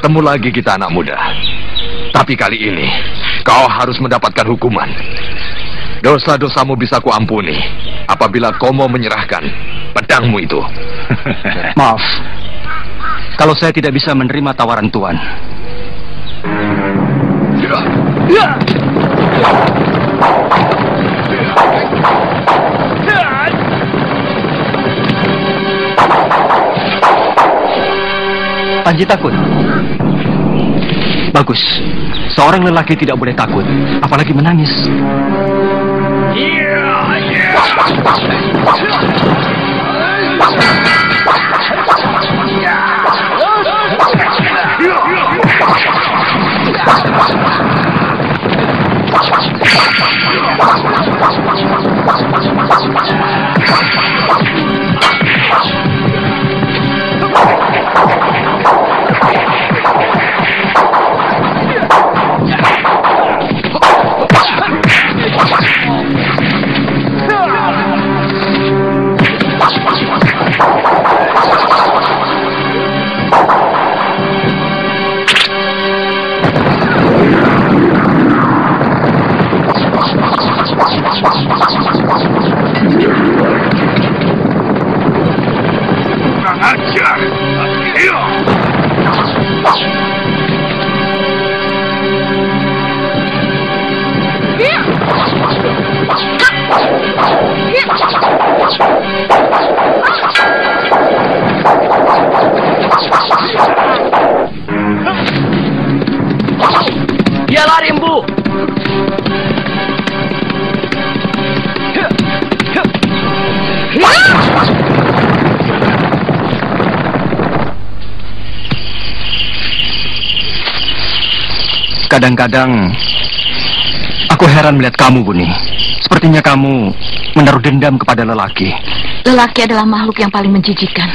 Bertemu lagi kita anak muda. Tapi kali ini kau harus mendapatkan hukuman. Dosa-dosamu bisa kuampuni apabila kau mau menyerahkan pedangmu itu. Maaf, kalau saya tidak bisa menerima tawaran Tuan. Panji takut? Bagus. Seorang lelaki tidak boleh takut, apalagi menangis. Dia lari, Empu. Kadang-kadang aku heran melihat kamu, Buni. Sepertinya kamu menaruh dendam kepada lelaki. Lelaki adalah makhluk yang paling menjijikan.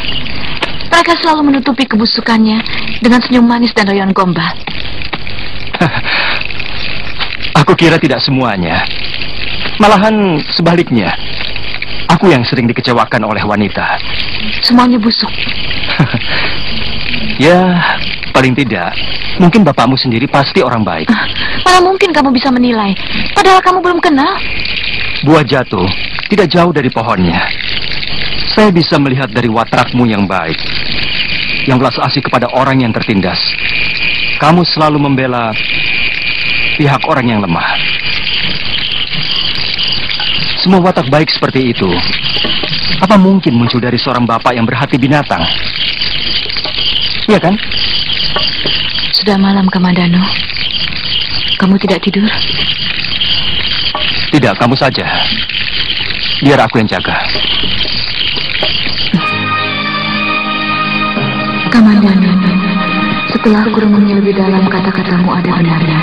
Mereka selalu menutupi kebusukannya dengan senyum manis dan rayuan gombal. Aku kira tidak semuanya. Malahan sebaliknya. Aku yang sering dikecewakan oleh wanita. Semuanya busuk. Ya, paling tidak. Mungkin bapakmu sendiri pasti orang baik. Mana mungkin kamu bisa menilai, padahal kamu belum kenal. Buah jatuh tidak jauh dari pohonnya. Saya bisa melihat dari watakmu yang baik, yang belas asih kepada orang yang tertindas. Kamu selalu membela pihak orang yang lemah. Semua watak baik seperti itu, apa mungkin muncul dari seorang bapak yang berhati binatang? Iya kan? Sudah malam, Kamandano. Kamu tidak tidur? Tidak, kamu saja. Biar aku yang jaga. Kamandano, setelah aku renungi lebih dalam kata-katamu ada benarnya.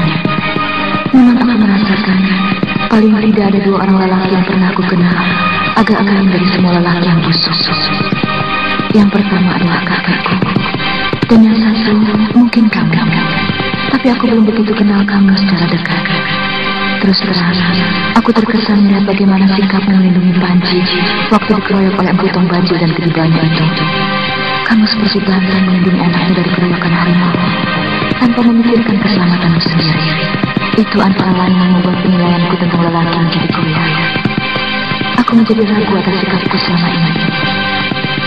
Memang aku merasakan paling tidak ada dua orang lelaki yang pernah aku kenal agak lain dari semua lelaki yang busuk. Yang pertama adalah kakakku, dan yang satu mungkin kamu. Tapi aku belum begitu kenal kamu secara dekat. Terus terang, aku terkesan melihat bagaimana sikapmu melindungi Panji waktu dikeroyok oleh Empu Tong Bajil dan keduanya itu. Kamu seperti banteng melindungi anaknya dari keroyokan harimau, tanpa memikirkan keselamatanmu sendiri. Itu antara lain yang membuat penilaianku tentang lelaki menjadi goyah. Aku menjadi ragu atas sikapku selama ini.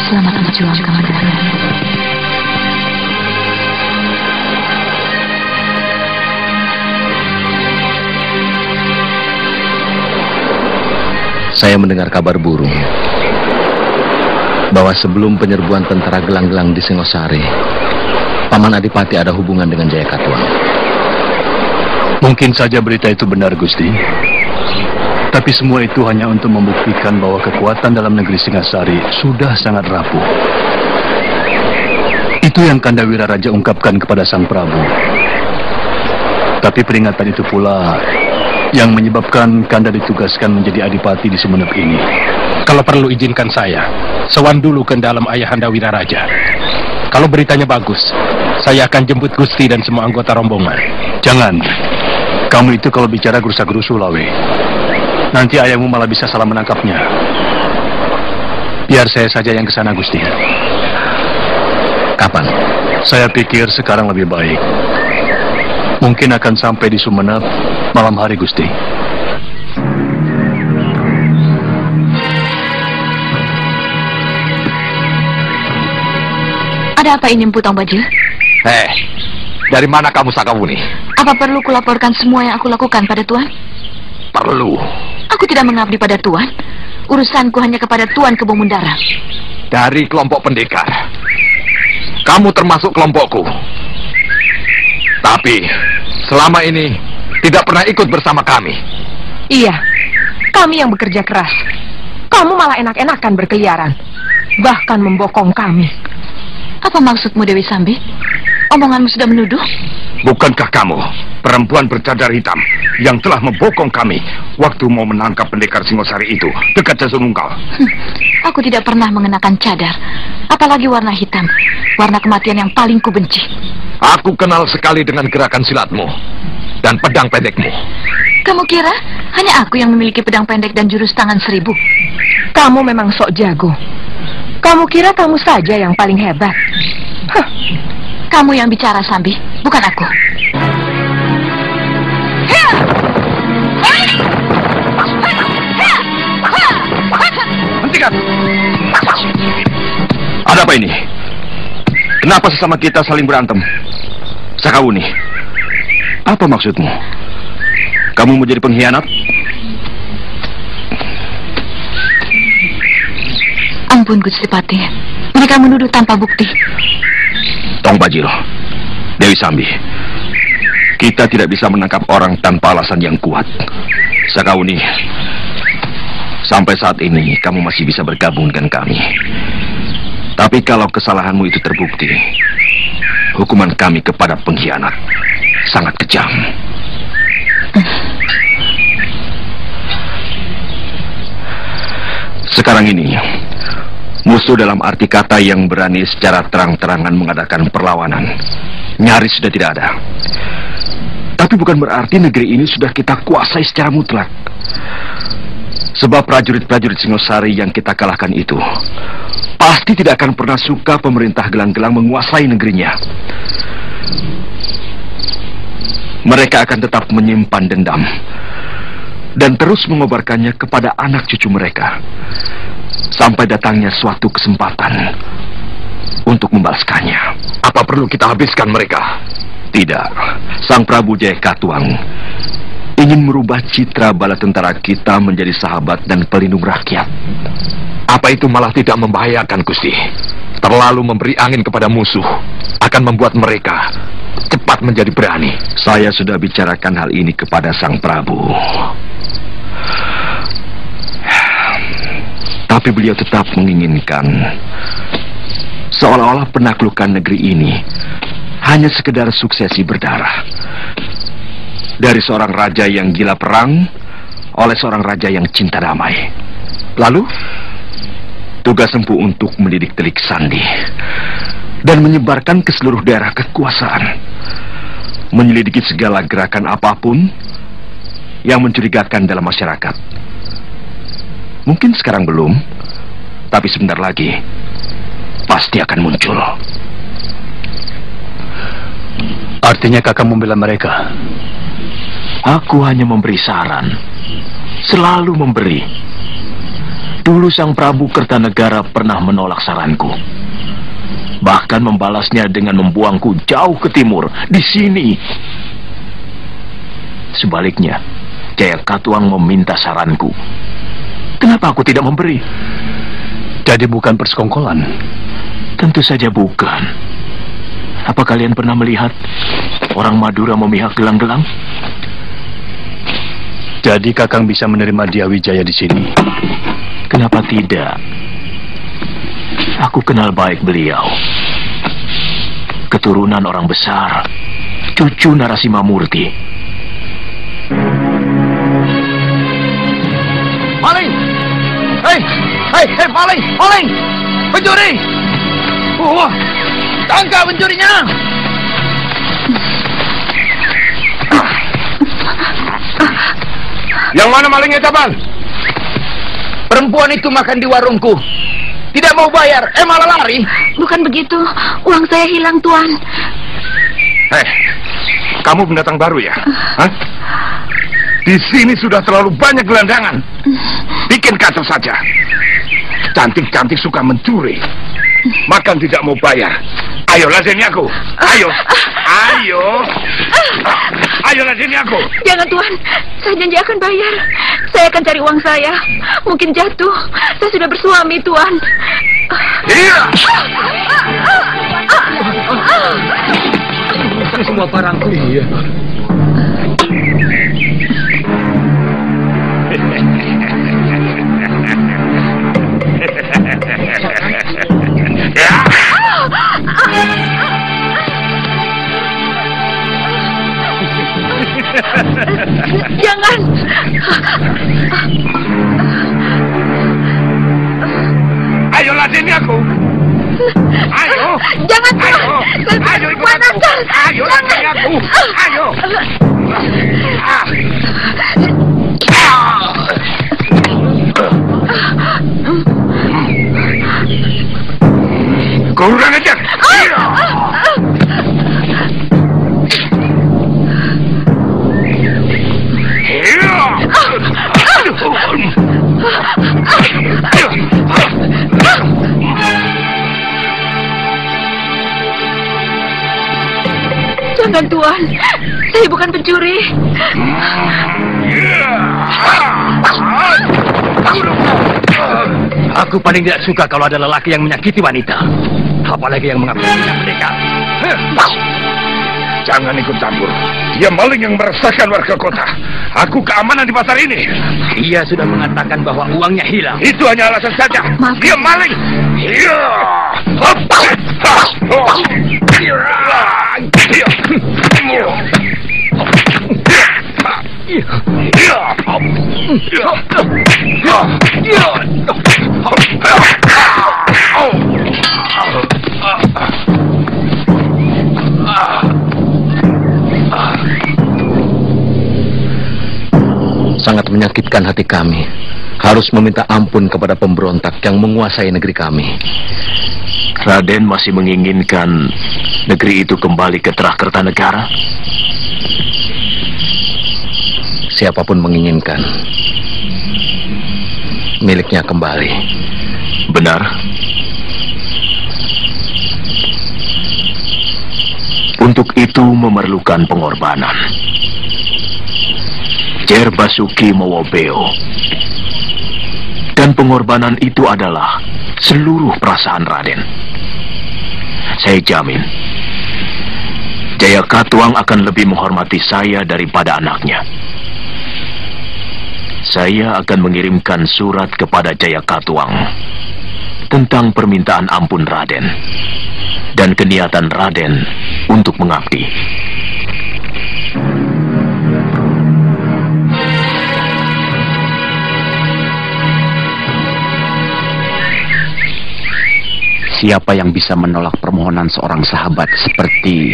Selamat berjuang, Kamandano. Saya mendengar kabar burung bahwa sebelum penyerbuan tentara gelang-gelang di Singosari, Paman Adipati ada hubungan dengan Jayakatwang. Mungkin saja berita itu benar, Gusti. Tapi semua itu hanya untuk membuktikan bahwa kekuatan dalam negeri Singasari sudah sangat rapuh. Itu yang Kandawira Raja ungkapkan kepada Sang Prabu. Tapi peringatan itu pula yang menyebabkan Kanda ditugaskan menjadi adipati di Sumenep ini. Kalau perlu izinkan saya, sowan dulu ke dalam Ayahanda Wiraraja. Kalau beritanya bagus, saya akan jemput Gusti dan semua anggota rombongan. Jangan. Kamu itu kalau bicara gerusa-gerusu, Lawe. Nanti ayahmu malah bisa salah menangkapnya. Biar saya saja yang ke sana, Gusti. Kapan? Saya pikir sekarang lebih baik. Mungkin akan sampai di Sumenep malam hari, Gusti. Ada apa ini, Empu Tong Bajil? Dari mana kamu, Sakawuni? Apa perlu kulaporkan semua yang aku lakukan pada Tuan? Perlu. Aku tidak mengabdi pada Tuan. Urusanku hanya kepada Tuan Kebun Mundara. Dari kelompok pendekar. Kamu termasuk kelompokku. Tapi selama ini tidak pernah ikut bersama kami. Iya, kami yang bekerja keras. Kamu malah enak-enakan berkeliaran, bahkan membokong kami. Apa maksudmu, Dewi Sambi? Omonganmu sudah menuduh? Bukankah kamu perempuan bercadar hitam yang telah membokong kami waktu mau menangkap pendekar Singosari itu dekat Jasunungkal? Aku tidak pernah mengenakan cadar, apalagi warna hitam, warna kematian yang paling kubenci. Aku kenal sekali dengan gerakan silatmu dan pedang pendekmu. Kamu kira hanya aku yang memiliki pedang pendek dan jurus tangan 1000? Kamu memang sok jago. Kamu kira kamu saja yang paling hebat? Hah. Kamu yang bicara, Sambi, bukan aku. Hentikan! Ada apa ini? Kenapa sesama kita saling berantem? Sakawuni, apa maksudmu? Kamu mau jadi pengkhianat? Ampun, Gusti Patih. Mereka menuduh tanpa bukti. Tong Bajil, Dewi Sambi, kita tidak bisa menangkap orang tanpa alasan yang kuat. Sakawuni, sampai saat ini kamu masih bisa bergabung dengan kami. Tapi kalau kesalahanmu itu terbukti, hukuman kami kepada pengkhianat sangat kejam. Sekarang ini, musuh dalam arti kata yang berani secara terang-terangan mengadakan perlawanan nyaris sudah tidak ada. Tapi bukan berarti negeri ini sudah kita kuasai secara mutlak. Sebab prajurit-prajurit Singosari yang kita kalahkan itu pasti tidak akan pernah suka pemerintah Gelang-Gelang menguasai negerinya. Mereka akan tetap menyimpan dendam dan terus mengobarkannya kepada anak cucu mereka sampai datangnya suatu kesempatan untuk membalaskannya. Apa perlu kita habiskan mereka? Tidak. Sang Prabu Jaya Katuang ingin merubah citra bala tentara kita menjadi sahabat dan pelindung rakyat. Apa itu malah tidak membahayakan, Gusti? Terlalu memberi angin kepada musuh akan membuat mereka cepat menjadi berani. Saya sudah bicarakan hal ini kepada Sang Prabu. Tapi beliau tetap menginginkan seolah-olah penaklukan negeri ini hanya sekedar suksesi berdarah dari seorang raja yang gila perang oleh seorang raja yang cinta damai. Lalu tugas Empu untuk mendidik Telik Sandi dan menyebarkan ke seluruh daerah kekuasaan, menyelidiki segala gerakan apapun yang mencurigakan dalam masyarakat. Mungkin sekarang belum, tapi sebentar lagi pasti akan muncul. Artinya kakak membela mereka? Aku hanya memberi saran, selalu memberi. Dulu Sang Prabu Kertanegara pernah menolak saranku, bahkan membalasnya dengan membuangku jauh ke timur, di sini. Sebaliknya, Jaya Katuang meminta saranku. Kenapa aku tidak memberi? Jadi bukan persekongkolan? Tentu saja bukan. Apa kalian pernah melihat orang Madura memihak Gelang-Gelang? Jadi kakang bisa menerima Dia Wijaya di sini? Kenapa tidak? Aku kenal baik beliau. Keturunan orang besar, cucu Narasimha Murti. Maling! Hei, maling! Maling! Pencuri! Tangkap pencurinya! Yang mana malingnya, Caban? Perempuan itu makan di warungku. Tidak mau bayar, malah lari. Bukan begitu, uang saya hilang, Tuan. Hei, kamu pendatang baru ya? Hah? Di sini sudah terlalu banyak gelandangan. Bikin kacau saja. Cantik-cantik suka mencuri. Makan tidak mau bayar. Ayo ladeni aku. Ayo. Ayo. Ayo ladeni aku. Jangan, Tuan. Saya janji akan bayar. Saya akan cari uang saya. Mungkin jatuh. Saya sudah bersuami, Tuan. Iya. Ini semua barangku. Iya. Jangan. Ayo ladeni aku. Ayo. Jangan, Tuan. Ayo ikut aku. Ayo ladeni aku. Ayo. Kurang ajar. Jangan, Tuan. Saya bukan pencuri. Aku paling tidak suka kalau ada lelaki yang menyakiti wanita. Apalagi yang mengakui mereka. Jangan ikut campur. Dia maling yang meresahkan warga kota. Aku keamanan di pasar ini. Dia sudah mengatakan bahwa uangnya hilang. Itu hanya alasan saja. Maaf. Dia maling. Iya. Sangat menyakitkan hati kami harus meminta ampun kepada pemberontak yang menguasai negeri kami. Raden masih menginginkan negeri itu kembali ke Kertanegara? Siapapun menginginkan miliknya kembali. Benar. Untuk itu memerlukan pengorbanan. Jer Basuki Mowobeo. Dan pengorbanan itu adalah seluruh perasaan Raden. Saya jamin Jayakatwang akan lebih menghormati saya daripada anaknya. Saya akan mengirimkan surat kepada Jayakatwang tentang permintaan ampun Raden dan keniatan Raden untuk mengabdi. Siapa yang bisa menolak permohonan seorang sahabat seperti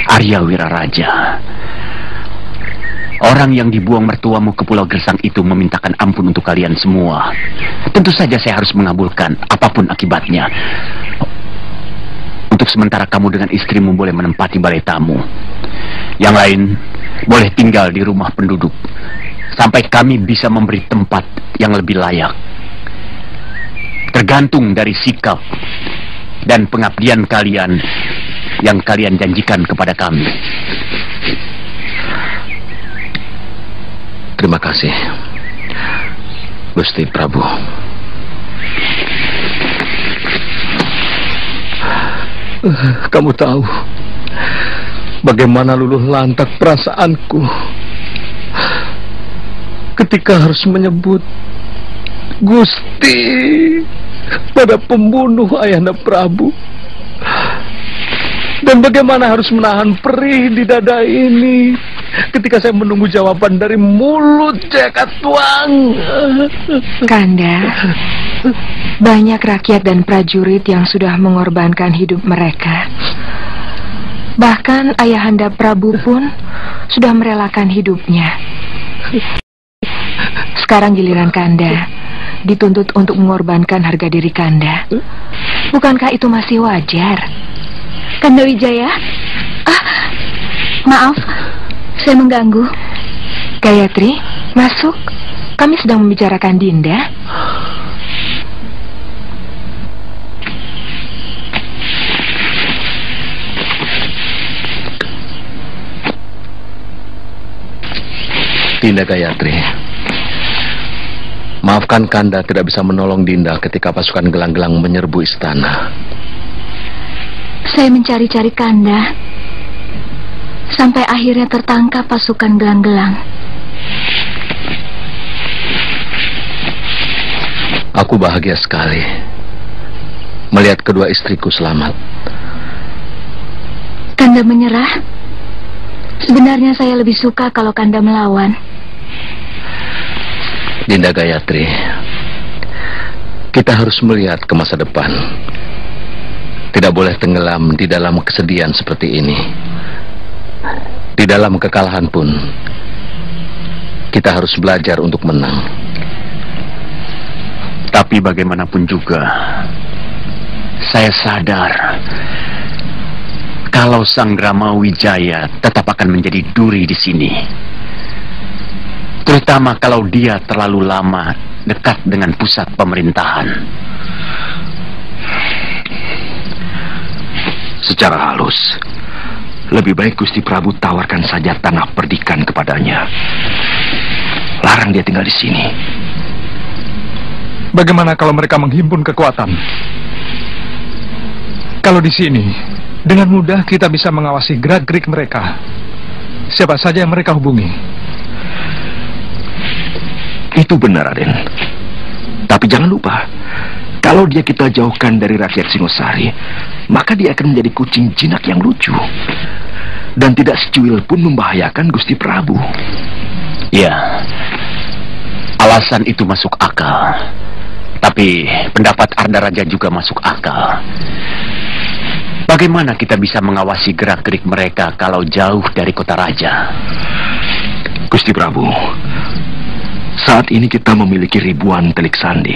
Arya Wiraraja? Orang yang dibuang mertuamu ke Pulau Gersang itu memintakan ampun untuk kalian semua. Tentu saja saya harus mengabulkan, apapun akibatnya. Untuk sementara kamu dengan istrimu boleh menempati balai tamu. Yang lain boleh tinggal di rumah penduduk sampai kami bisa memberi tempat yang lebih layak. Tergantung dari sikap dan pengabdian kalian yang kalian janjikan kepada kami. Terima kasih, Gusti Prabu. Kamu tahu bagaimana luluh lantak perasaanku ketika harus menyebut Gusti pada pembunuh Ayahanda Prabu. Dan bagaimana harus menahan perih di dada ini ketika saya menunggu jawaban dari mulut Jayakatwang. Kanda, banyak rakyat dan prajurit yang sudah mengorbankan hidup mereka. Bahkan Ayahanda Prabu pun sudah merelakan hidupnya. Sekarang giliran Kanda. dituntut untuk mengorbankan harga diri Kanda. Bukankah itu masih wajar? Kanda Wijaya? Maaf, saya mengganggu. Gayatri, masuk. Kami sedang membicarakan Dinda. Dinda Gayatri, maafkan Kanda tidak bisa menolong Dinda ketika pasukan gelang-gelang menyerbu istana. Saya mencari-cari Kanda sampai akhirnya tertangkap pasukan gelang-gelang. Aku bahagia sekali melihat kedua istriku selamat. Kanda menyerah? Sebenarnya saya lebih suka kalau Kanda melawan. Dinda Gayatri, kita harus melihat ke masa depan. Tidak boleh tenggelam di dalam kesedihan seperti ini. Di dalam kekalahan pun, kita harus belajar untuk menang. Tapi bagaimanapun juga, saya sadar kalau Sang Rama Wijaya tetap akan menjadi duri di sini. Terutama kalau dia terlalu lama dekat dengan pusat pemerintahan. Secara halus, lebih baik Gusti Prabu tawarkan saja tanah perdikan kepadanya. Larang dia tinggal di sini. Bagaimana kalau mereka menghimpun kekuatan? Kalau di sini, dengan mudah kita bisa mengawasi gerak-gerik mereka. Siapa saja yang mereka hubungi. Itu benar, Raden. Tapi jangan lupa, kalau dia kita jauhkan dari rakyat Singosari, maka dia akan menjadi kucing jinak yang lucu. Dan tidak secuil pun membahayakan Gusti Prabu. Ya, alasan itu masuk akal. Tapi pendapat Arda Raja juga masuk akal. Bagaimana kita bisa mengawasi gerak-gerik mereka kalau jauh dari kota raja? Gusti Prabu, saat ini kita memiliki ribuan telik sandi,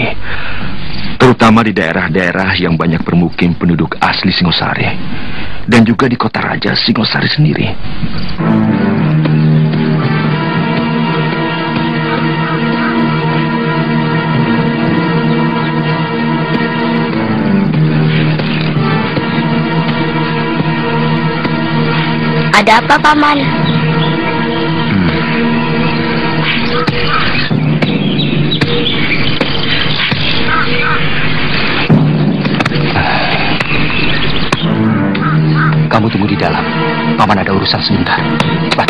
terutama di daerah-daerah yang banyak bermukim penduduk asli Singosari, dan juga di kota raja Singosari sendiri. Ada apa, Paman? Kamu tunggu di dalam. Paman ada urusan sebentar. Cepat.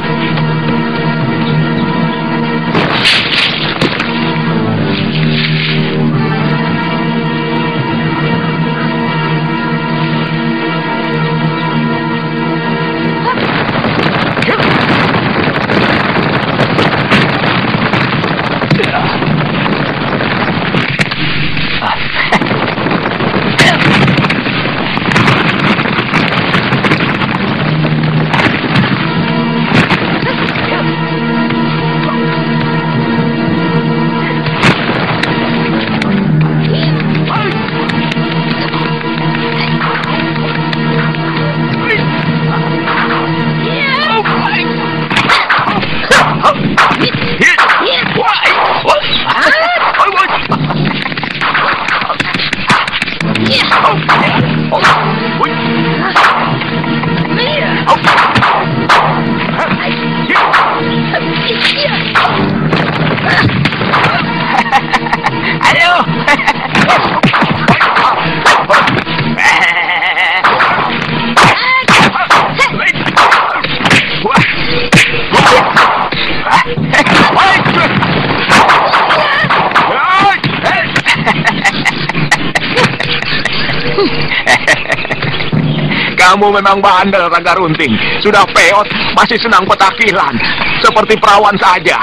Kamu memang bandel, Raga Runting. Sudah peot, masih senang petakilan. Seperti perawan saja.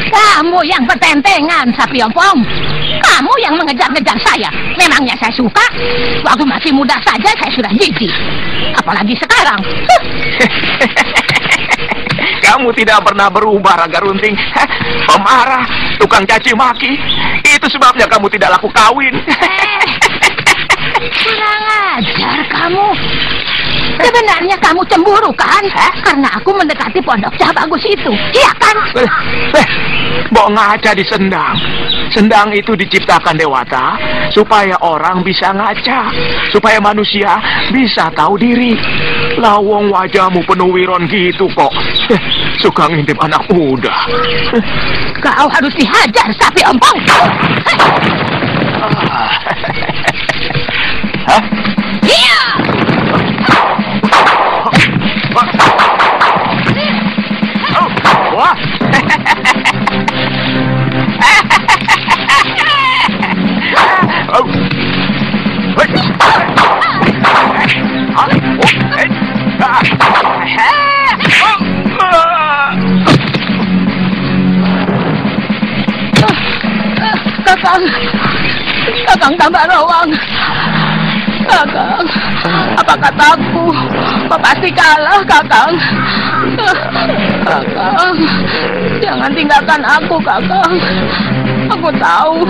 Kamu yang petentengan, Sapi Ompong. Kamu yang mengejar-ngejar saya. Memangnya saya suka? Waktu masih muda saja saya sudah jijik. Apalagi sekarang. Kamu tidak pernah berubah, Raga Runting. Pemarah, tukang caci maki. Itu sebabnya kamu tidak laku kawin. Kurang ajar kamu. Sebenarnya kamu cemburu kan? Karena aku mendekati pondok Cah Bagus itu, iya kan? Mbok ngaca di sendang. Sendang itu diciptakan Dewata supaya orang bisa ngaca, supaya manusia bisa tahu diri. Lawong wajahmu penuh wiron gitu kok. Suka ngintip anak muda. Kau harus dihajar, sapi ompong. Hah? Iya. Wah. Kakang tambah rawang. Kakang, apa kataku? Kau pasti kalah, Kakang. Kakang, jangan tinggalkan aku, Kakang. Aku tahu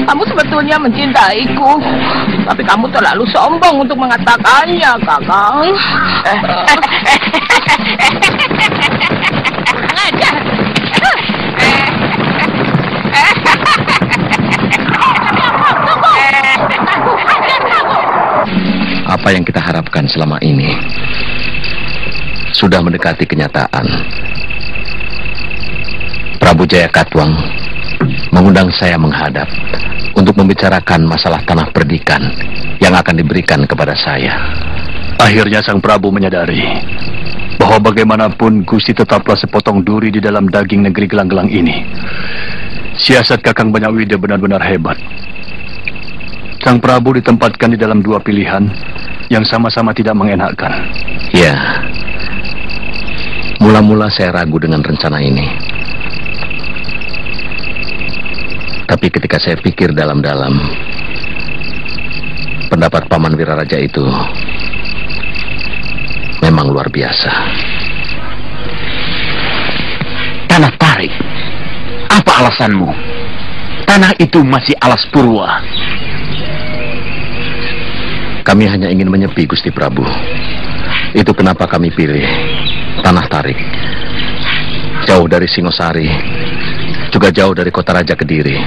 kamu sebetulnya mencintaiku, tapi kamu terlalu sombong untuk mengatakannya, Kakang. Ngajar. Apa yang kita harapkan selama ini sudah mendekati kenyataan. Prabu Jaya Katuang mengundang saya menghadap untuk membicarakan masalah tanah perdikan yang akan diberikan kepada saya. Akhirnya sang Prabu menyadari bahwa bagaimanapun Gusti tetaplah sepotong duri di dalam daging negeri gelang-gelang ini. Siasat Kakang Banyakwida benar-benar hebat. Sang Prabu ditempatkan di dalam dua pilihan yang sama-sama tidak mengenakkan. Ya, mula-mula saya ragu dengan rencana ini. Tapi ketika saya pikir dalam-dalam, pendapat Paman Wiraraja itu memang luar biasa. Tanah tarik? Apa alasanmu? Tanah itu masih alas purwa. Kami hanya ingin menyepi, Gusti Prabu. Itu kenapa kami pilih tanah tarik. Jauh dari Singosari, juga jauh dari kota Raja Kediri.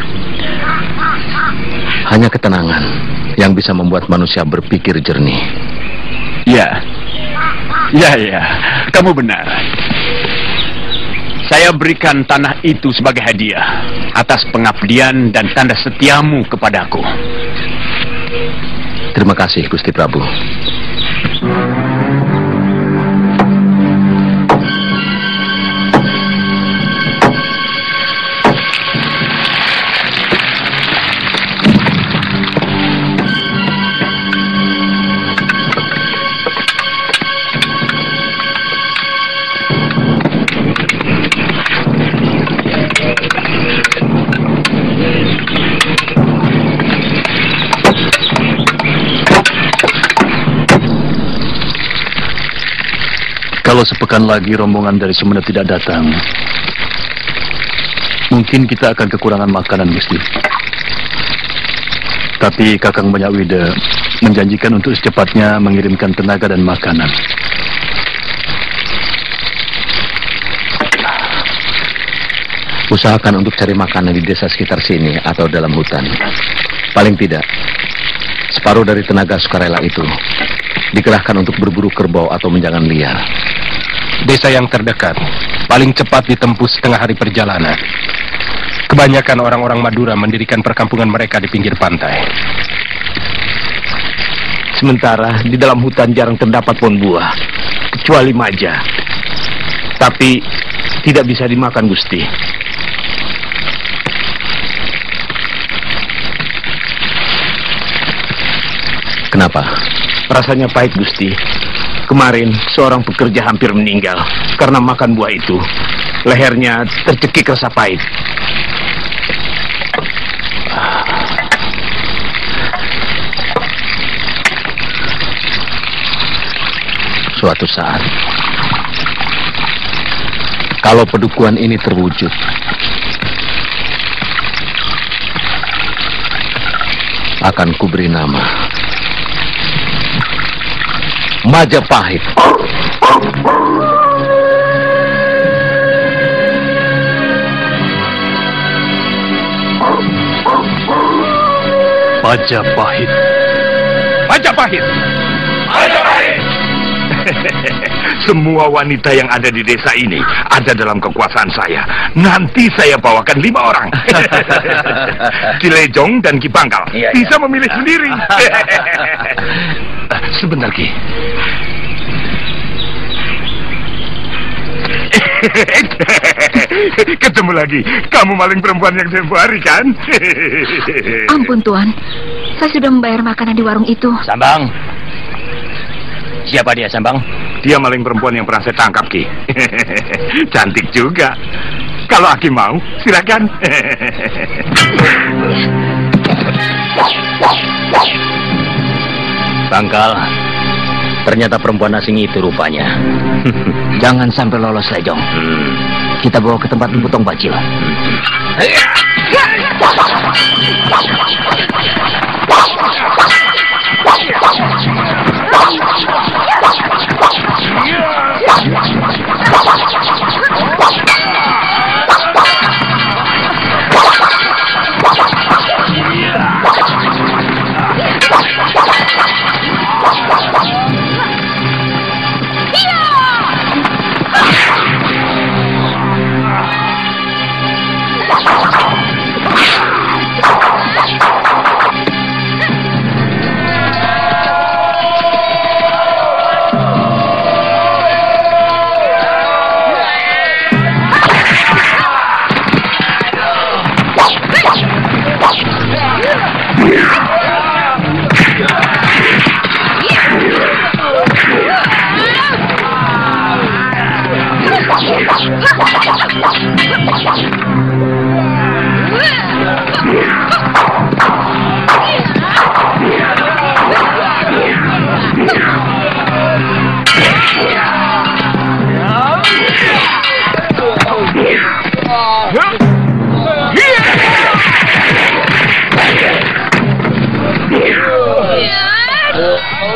Hanya ketenangan yang bisa membuat manusia berpikir jernih. Ya, kamu benar. Saya berikan tanah itu sebagai hadiah atas pengabdian dan tanda setiamu kepadaku. Terima kasih, Gusti Prabu. Kalau sepekan lagi rombongan dari Sumenep tidak datang, mungkin kita akan kekurangan makanan, Gusti. Tapi Kakang Banyakwida menjanjikan untuk secepatnya mengirimkan tenaga dan makanan. Usahakan untuk cari makanan di desa sekitar sini atau dalam hutan. Paling tidak, separuh dari tenaga sukarela itu dikerahkan untuk berburu kerbau atau menjangan liar. Desa yang terdekat paling cepat ditempuh setengah hari perjalanan. Kebanyakan orang-orang Madura mendirikan perkampungan mereka di pinggir pantai. Sementara di dalam hutan jarang terdapat pohon buah, kecuali maja. Tapi tidak bisa dimakan, Gusti. Kenapa? Rasanya pahit, Gusti. Kemarin seorang pekerja hampir meninggal karena makan buah itu. Lehernya tercekik rasa pahit. Suatu saat Kalau pedukuhan ini terwujud, akan kuberi nama Majapahit. Majapahit. Majapahit. Majapahit. Semua wanita yang ada di desa ini ada dalam kekuasaan saya. Nanti saya bawakan 5 orang. Ki Lejong dan Ki Bangkal bisa memilih sendiri. Sebentar, Ki. Ketemu lagi. Kamu maling perempuan yang tempo hari, kan? Ampun, Tuan. Saya sudah membayar makanan di warung itu. Sambang. Siapa dia, Sambang? Dia maling perempuan yang pernah saya tangkap, Ki. Cantik juga. Kalau Aki mau, silakan. Bangkal. Ternyata perempuan asing itu rupanya. Jangan sampai lolos, Lejong. Kita bawa ke tempat Putong Bacil.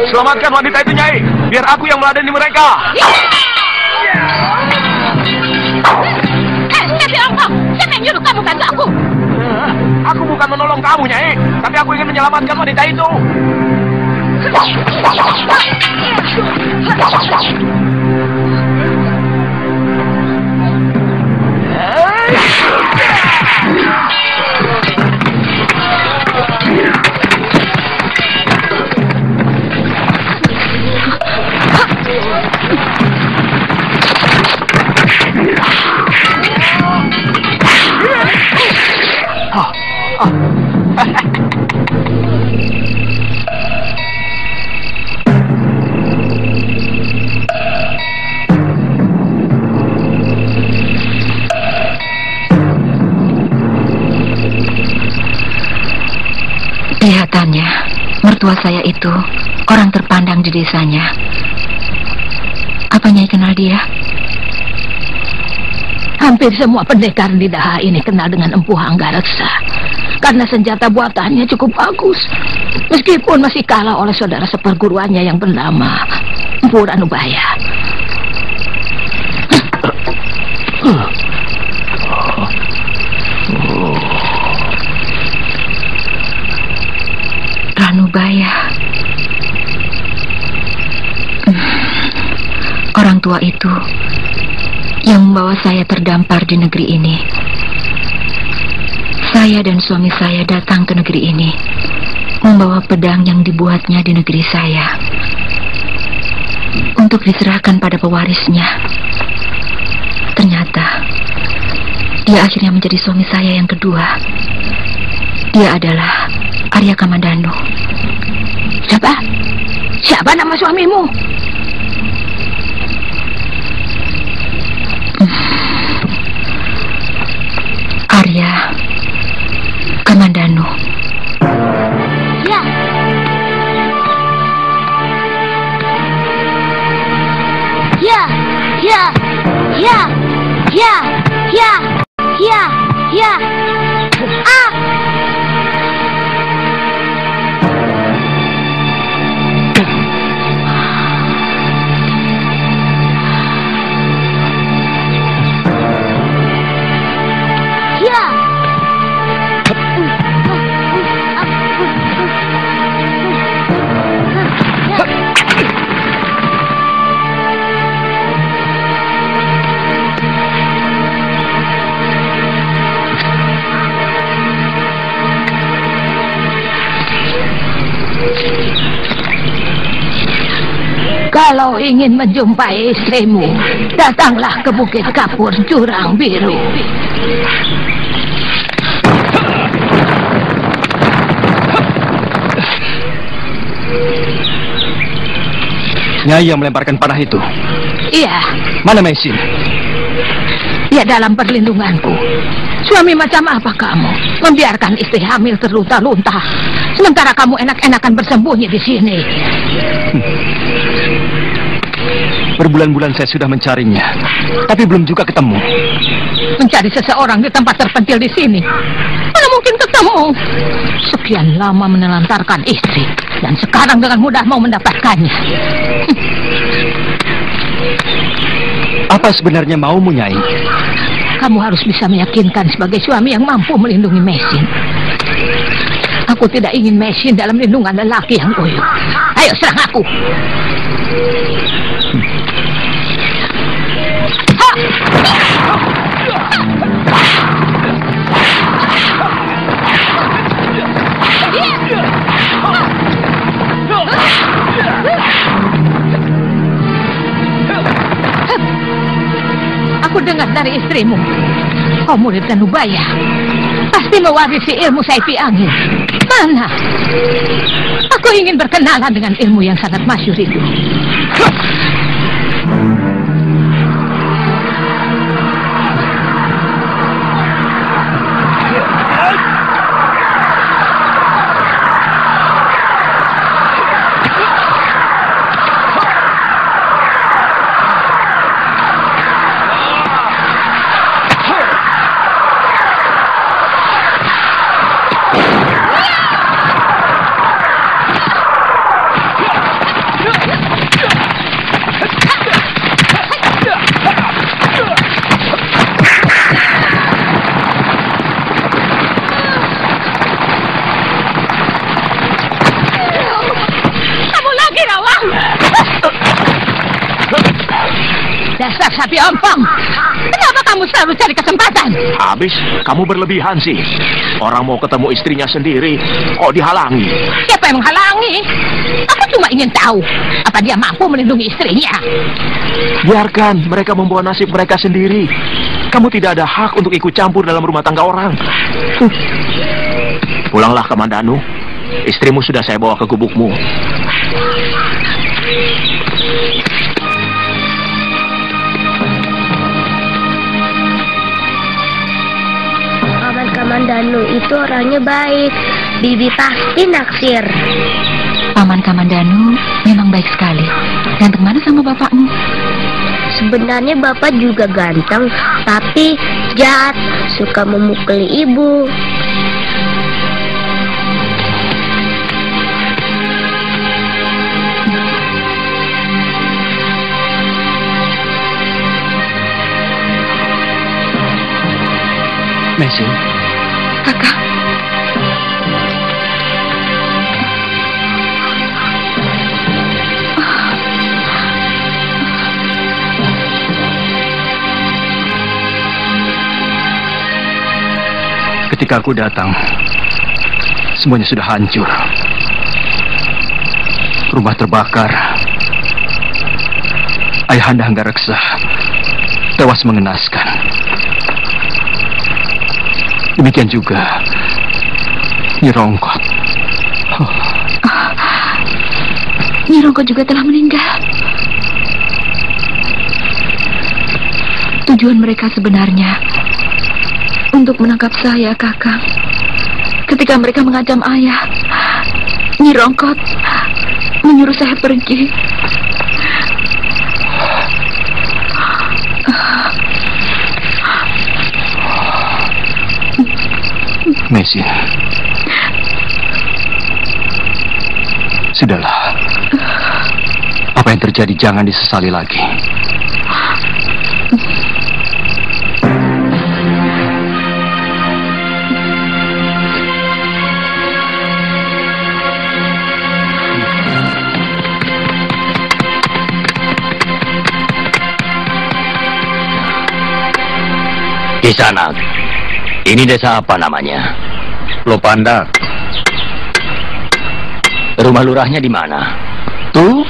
Selamatkan wanita itu, Nyai. Biar aku yang meladeni mereka. Siapa engkau? Siapa yang nyuruh kamu bantu aku? Aku bukan menolong kamu, Nyai. Tapi aku ingin menyelamatkan wanita itu. Kelihatannya, mertua saya itu orang terpandang di desanya. Apa Nyai kenal dia? Hampir semua pendekar di Daha ini kenal dengan Empu Hanggareksa. Karena senjata buatannya cukup bagus. Meskipun masih kalah oleh saudara seperguruannya yang bernama Empu Ranubaya. Ranubaya. Orang tua itu yang membawa saya terdampar di negeri ini. Saya dan suami saya datang ke negeri ini membawa pedang yang dibuatnya di negeri saya untuk diserahkan pada pewarisnya. Ternyata dia akhirnya menjadi suami saya yang kedua. Dia adalah Arya Kamandanu. Siapa? Siapa nama suamimu? Arya Kamandanu. Ya. Ya. Ya. Ya. Ya. Kalau ingin menjumpai istrimu, datanglah ke Bukit Kapur Jurang Biru. Nyai yang melemparkan panah itu? Iya. Mana Mesin? Dia dalam perlindunganku. Suami macam apa kamu? Membiarkan istri hamil terlunta-lunta, sementara kamu enak-enakan bersembunyi di sini. Berbulan-bulan saya sudah mencarinya, tapi belum juga ketemu. Mencari seseorang di tempat terpencil di sini, mana mungkin ketemu? Sekian lama menelantarkan istri, dan sekarang dengan mudah mau mendapatkannya. Apa sebenarnya maumu, Nyai? Kamu harus bisa meyakinkan sebagai suami yang mampu melindungi Mesin. Aku tidak ingin Mesin dalam lindungan lelaki yang uyuh. Ayo serang aku. Aku dengar dari istrimu, kau murid Danubaya, pasti mewarisi ilmu Saipi Angin. Mana? Aku ingin berkenalan dengan ilmu yang sangat masyhur itu. Dasar sapi ompong, kenapa kamu selalu cari kesempatan? Habis, kamu berlebihan sih. Orang mau ketemu istrinya sendiri, kok dihalangi? Siapa yang menghalangi? Aku cuma ingin tahu, apa dia mampu melindungi istrinya? Biarkan mereka membawa nasib mereka sendiri. Kamu tidak ada hak untuk ikut campur dalam rumah tangga orang. Pulanglah ke Mandanu. Istrimu sudah saya bawa ke gubukmu. Paman Danu itu orangnya baik. Bibi pasti naksir. Paman Kamandanu memang baik sekali. Ganteng mana sama bapakmu? Sebenarnya bapak juga ganteng, tapi jahat, suka memukuli ibu. Mesin. Kakak. Ketika aku datang, semuanya sudah hancur. Rumah terbakar. Ayahanda Hanggareksa tewas mengenaskan. Demikian juga Nyi Rongkot. Nyi Rongkot juga telah meninggal. Tujuan mereka sebenarnya untuk menangkap saya, Kakang. Ketika mereka mengancam ayah, Nyi Rongkot menyuruh saya pergi. Mesin, sudahlah. Apa yang terjadi jangan disesali lagi. Di sana. Ini desa apa namanya? Lopandak. Rumah lurahnya di mana? Tuh.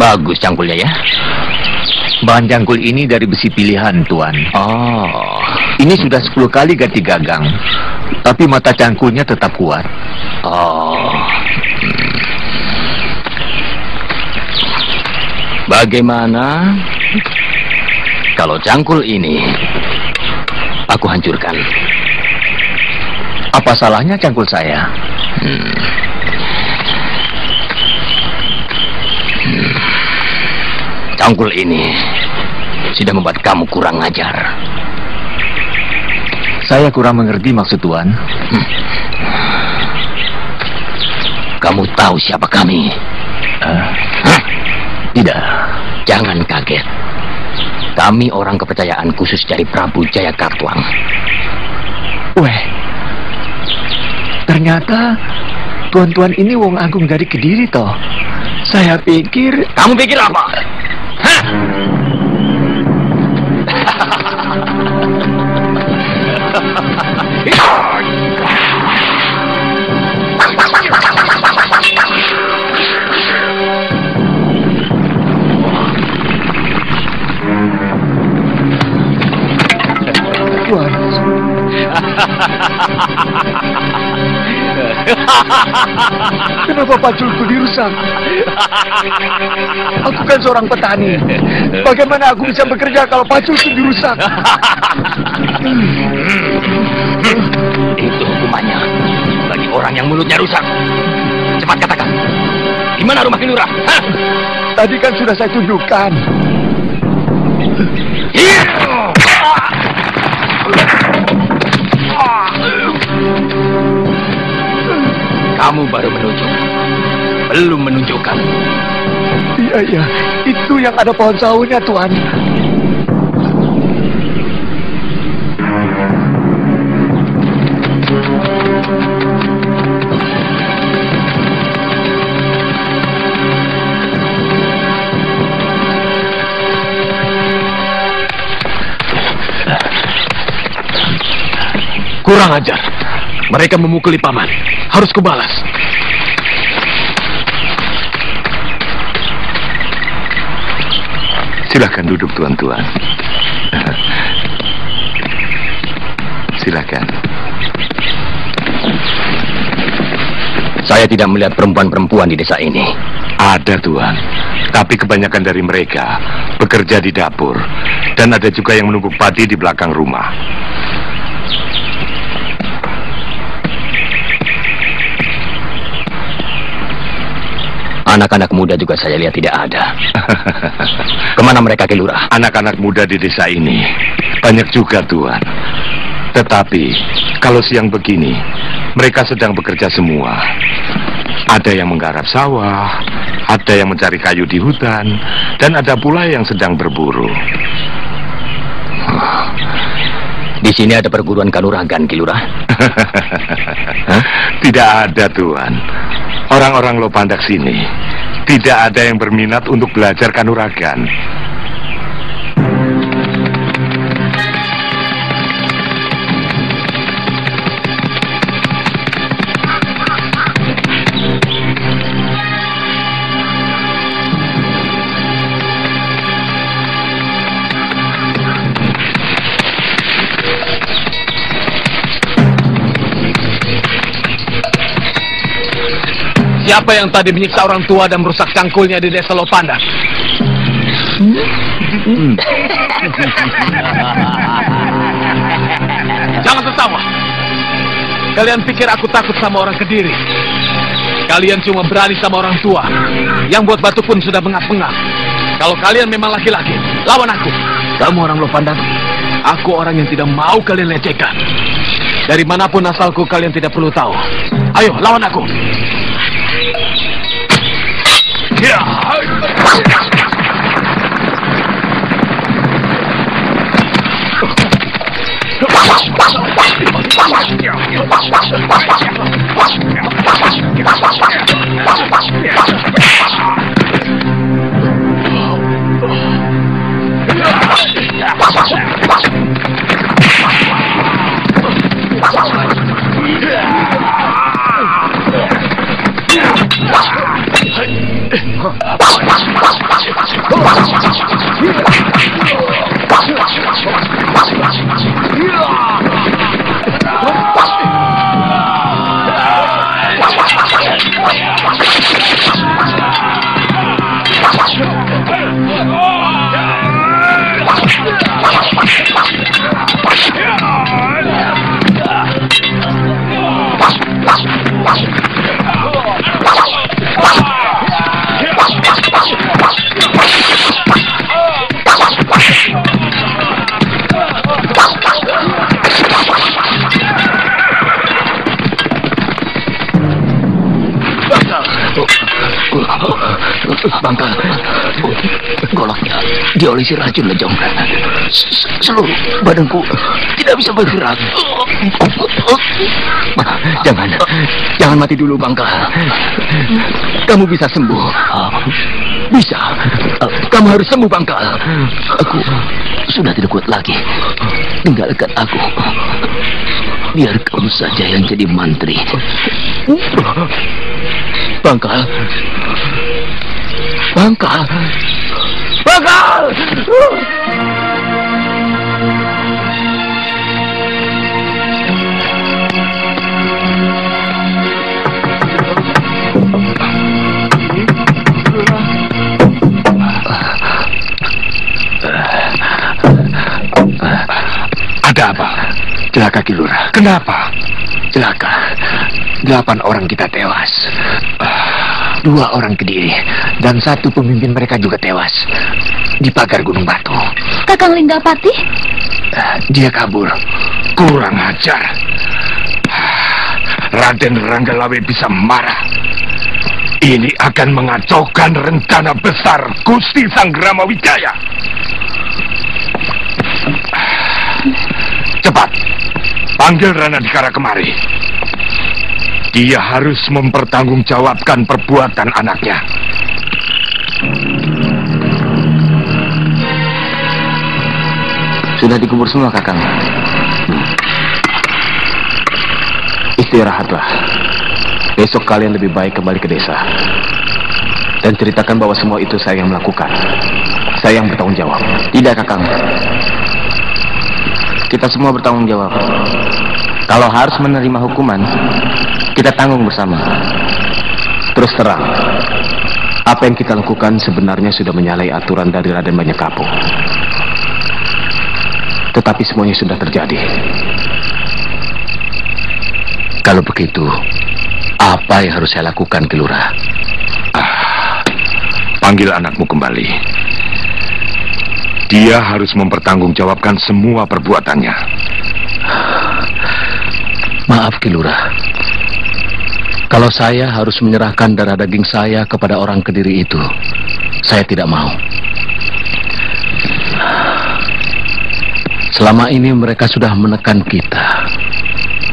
Bagus cangkulnya ya. Bahan cangkul ini dari besi pilihan, Tuan. Oh, Ini sudah 10 kali ganti gagang, tapi mata cangkulnya tetap kuat. oh. Bagaimana kalau cangkul ini aku hancurkan? Apa salahnya cangkul saya? Cangkul ini sudah membuat kamu kurang ajar. Saya kurang mengerti maksud Tuan. Kamu tahu siapa kami? Tidak. Jangan kaget. Kami orang kepercayaan khusus dari Prabu Jayakartwang. Weh, ternyata tuan-tuan ini wong agung dari Kediri toh. Saya pikir... Kamu pikir apa? Hah? Tuan. Kenapa paculku dirusak? Aku kan seorang petani. Bagaimana aku bisa bekerja kalau paculku dirusak? Itu hukumannya bagi orang yang mulutnya rusak. Cepat katakan, di mana rumah Kilurah? Hah? Tadi kan sudah saya tunjukkan. Kamu baru menunjuk, belum menunjukkan. Iya, itu yang ada pohon sahunya, Tuan. Kurang ajar. Mereka memukuli paman. Harus kubalas. Silakan duduk, tuan-tuan. Silakan. Saya tidak melihat perempuan-perempuan di desa ini. Ada, Tuan. Tapi kebanyakan dari mereka bekerja di dapur. Dan ada juga yang menumbuk padi di belakang rumah. Anak-anak muda juga saya lihat tidak ada. Kemana mereka, Kilurah? Anak-anak muda di desa ini banyak juga, Tuan. Tetapi kalau siang begini, mereka sedang bekerja semua. Ada yang menggarap sawah, ada yang mencari kayu di hutan, dan ada pula yang sedang berburu. Di sini ada perguruan kanuragan, Kilurah? Tidak ada, Tuan. Orang-orang Lopandak sini tidak ada yang berminat untuk belajar kanuragan. Siapa yang tadi menyiksa orang tua dan merusak cangkulnya di desa Lopandak? Jangan tertawa. Kalian pikir aku takut sama orang Kediri? Kalian cuma berani sama orang tua. Yang buat batu pun sudah bengap-bengap. Kalau kalian memang laki-laki, lawan aku. Kamu orang Lopandak? Aku orang yang tidak mau kalian lecehkan. Dari manapun asalku, kalian tidak perlu tahu. Ayo, lawan aku. Bangkal, goloknya diolesi racun lejong. Seluruh badanku tidak bisa bergerak. Jangan mati dulu, Bangkal. Kamu bisa sembuh. Bisa. Kamu harus sembuh, Bangkal. Aku sudah tidak kuat lagi. Tinggalkan aku. Biar kamu saja yang jadi mantri. Bangkal. Bangkal. Bangkal. Ada apa? Celaka Ki Lurah. Kenapa? Celaka. 8 orang kita tewas. 2 orang Kediri dan 1 pemimpin mereka juga tewas di pagar Gunung Batu. Kakang Linggapati? Dia kabur. Kurang ajar. Raden Ranggalawe bisa marah. Ini akan mengacaukan rencana besar Gusti Sanggrama Wijaya. Cepat, panggil Rana Dikara kemari. Dia harus mempertanggungjawabkan perbuatan anaknya. Sudah dikubur semua, Kakang. Istirahatlah. Besok kalian lebih baik kembali ke desa. Dan ceritakan bahwa semua itu saya yang melakukan. Saya yang bertanggung jawab. Tidak, Kakang. Kita semua bertanggung jawab. Kalau harus menerima hukuman, kita tanggung bersama. Terus terang, apa yang kita lakukan sebenarnya sudah menyalahi aturan dari Raden Banyakapu. Tetapi semuanya sudah terjadi. Kalau begitu, apa yang harus saya lakukan, Ki Lurah? Panggil anakmu kembali. Dia harus mempertanggungjawabkan semua perbuatannya. Maaf, Ki Lurah. Kalau saya harus menyerahkan darah daging saya kepada orang Kediri itu, saya tidak mau. Selama ini mereka sudah menekan kita,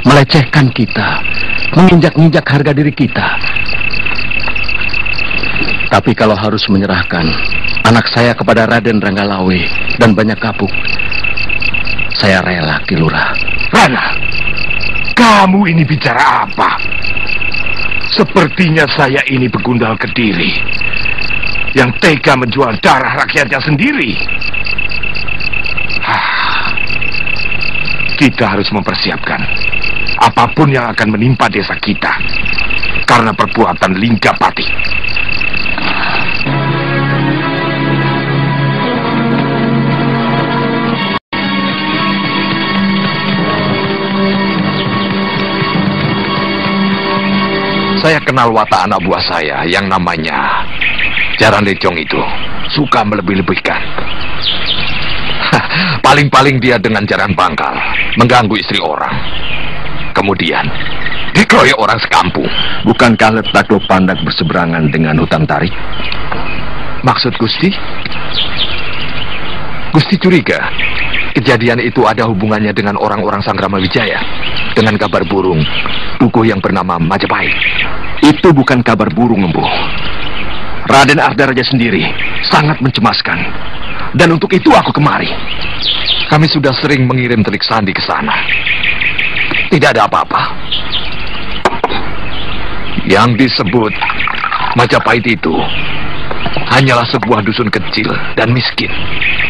melecehkan kita, menginjak-injak harga diri kita. Tapi kalau harus menyerahkan anak saya kepada Raden Ranggalawe dan Banyakapu, saya rela, Ki Lurah. Rana, kamu ini bicara apa? Sepertinya saya ini begundal Kediri yang tega menjual darah rakyatnya sendiri. Kita harus mempersiapkan apapun yang akan menimpa desa kita karena perbuatan Linggapati. Saya kenal watak anak buah saya yang namanya Jaran Lecong itu. Suka melebih-lebihkan. Paling-paling dia dengan jaran bangkal mengganggu istri orang. Kemudian dikeroyok orang sekampung. Bukankah letak Lopandak berseberangan dengan hutan tarik? Maksud Gusti? Gusti curiga kejadian itu ada hubungannya dengan orang-orang Sanggrama Wijaya, dengan kabar burung dukuh yang bernama Majapahit. Itu bukan kabar burung, Empu. Raden Ardaraja sendiri sangat mencemaskan. Dan untuk itu aku kemari. Kami sudah sering mengirim telik sandi ke sana. Tidak ada apa-apa. Yang disebut Majapahit itu hanyalah sebuah dusun kecil dan miskin.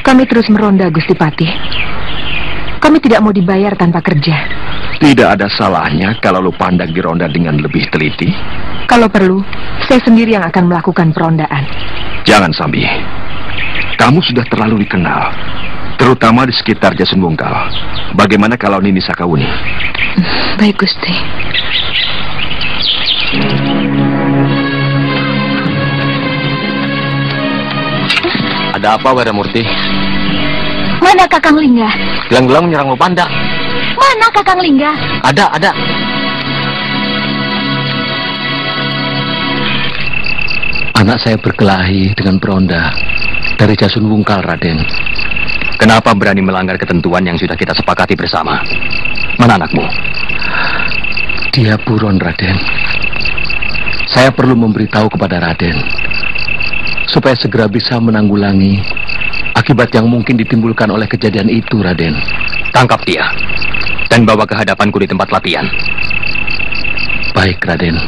Kami terus meronda, Gusti Patih. Kami tidak mau dibayar tanpa kerja. Tidak ada salahnya kalau Lopandak dironda dengan lebih teliti. Kalau perlu, saya sendiri yang akan melakukan perondaan. Jangan, Sambi. Kamu sudah terlalu dikenal, terutama di sekitar Jasun Bungkal. Bagaimana kalau Nini Sakawuni? Baik, Gusti. Ada apa, Wedamurti? Mana Kakang Lingga? Gelang-gelang menyerang Lopandak. Mana Kakang Lingga? Ada. Anak saya berkelahi dengan peronda dari Jasun Wungkal, Raden. Kenapa berani melanggar ketentuan yang sudah kita sepakati bersama? Mana anakmu? Dia buron, Raden. Saya perlu memberitahu kepada Raden supaya segera bisa menanggulangi akibat yang mungkin ditimbulkan oleh kejadian itu, Raden. Tangkap dia dan bawa ke hadapanku di tempat latihan. Baik, Raden.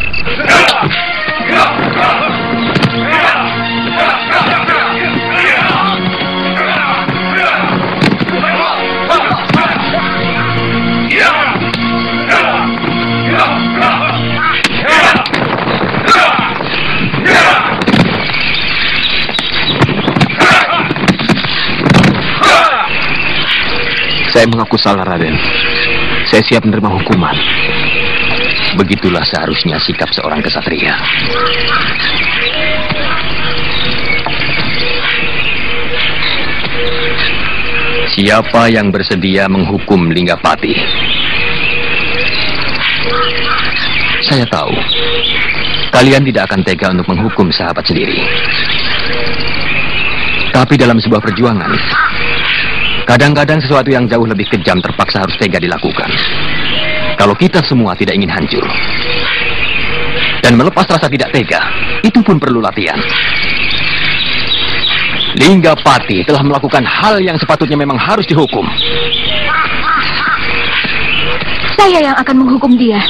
Saya mengaku salah, Raden. Saya siap menerima hukuman. Begitulah seharusnya sikap seorang kesatria. Siapa yang bersedia menghukum Linggapati? Saya tahu kalian tidak akan tega untuk menghukum sahabat sendiri. Tapi dalam sebuah perjuangan, kadang-kadang sesuatu yang jauh lebih kejam terpaksa harus tega dilakukan. Kalau kita semua tidak ingin hancur dan melepas rasa tidak tega, itu pun perlu latihan. Linggapati telah melakukan hal yang sepatutnya memang harus dihukum. Saya yang akan menghukum dia.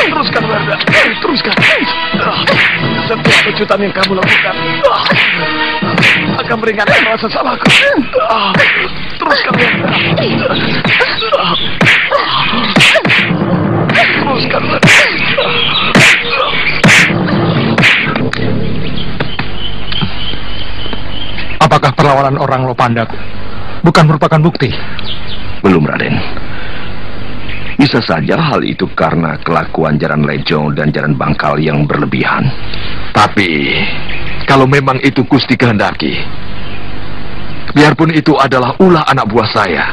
Teruskan, Werda. Teruskan. Setiap kejutan yang kamu lakukan akan meringankan rasa salahku. Teruskan, Werda. Teruskan, Werda. Apakah perlawanan orang Lopandak bukan merupakan bukti? Belum, Raden. Bisa saja hal itu karena kelakuan Jaran Lejo dan Jaran Bangkal yang berlebihan. Tapi, kalau memang itu Gusti kehendaki, biarpun itu adalah ulah anak buah saya,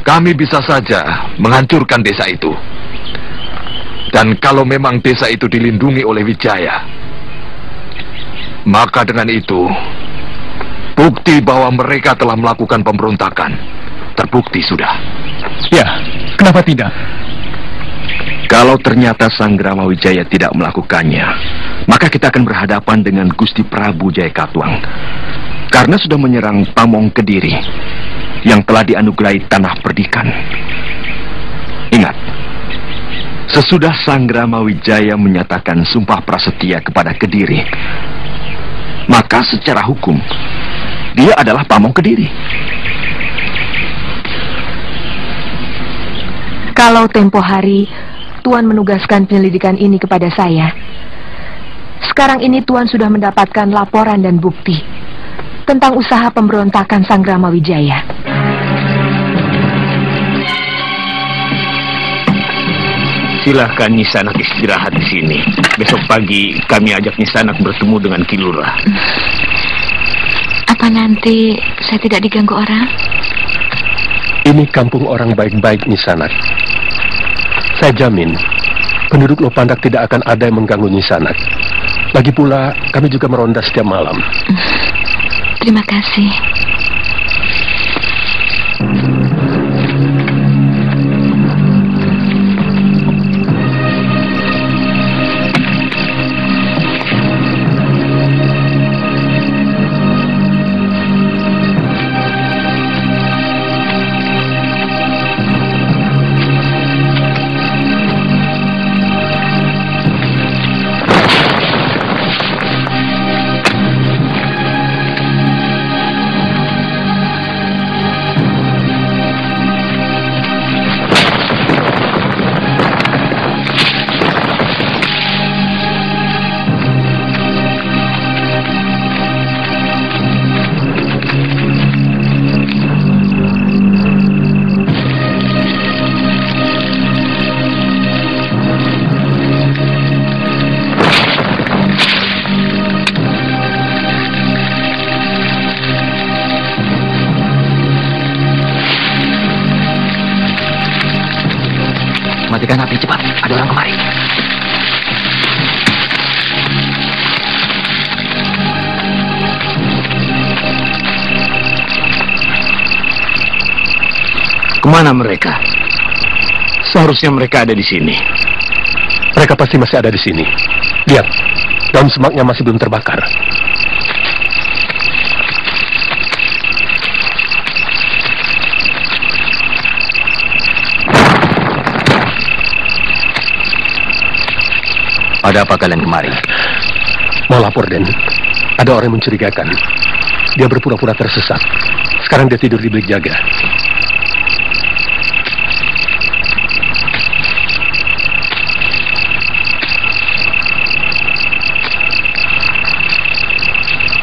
kami bisa saja menghancurkan desa itu. Dan kalau memang desa itu dilindungi oleh Wijaya, maka dengan itu, bukti bahwa mereka telah melakukan pemberontakan terbukti sudah. Ya, kenapa tidak? Kalau ternyata Sanggrama Wijaya tidak melakukannya, maka kita akan berhadapan dengan Gusti Prabu Jayakatwang, karena sudah menyerang Pamong Kediri yang telah dianugerahi tanah perdikan. Ingat, sesudah Sanggrama Wijaya menyatakan sumpah prasetia kepada Kediri, maka secara hukum dia adalah Pamong Kediri. Kalau tempo hari Tuan menugaskan penyelidikan ini kepada saya, sekarang ini Tuan sudah mendapatkan laporan dan bukti tentang usaha pemberontakan Sanggrama Wijaya. Silahkan Nisanak istirahat di sini. Besok pagi kami ajak Nisanak bertemu dengan Kilura. Apa nanti saya tidak diganggu orang? Ini kampung orang baik-baik, Nisanak. Saya jamin, penduduk Lopandak tidak akan ada yang mengganggu Nisanak. Lagi pula, kami juga meronda setiap malam. Terima kasih. Matikan api cepat, ada orang kemari. Kemana mereka? Seharusnya mereka ada di sini. Mereka pasti masih ada di sini. Lihat, daun semaknya masih belum terbakar. Ada apa kalian kemari? Mau lapor, Den. Ada orang yang mencurigakan. Dia berpura-pura tersesat. Sekarang dia tidur di bilik jaga.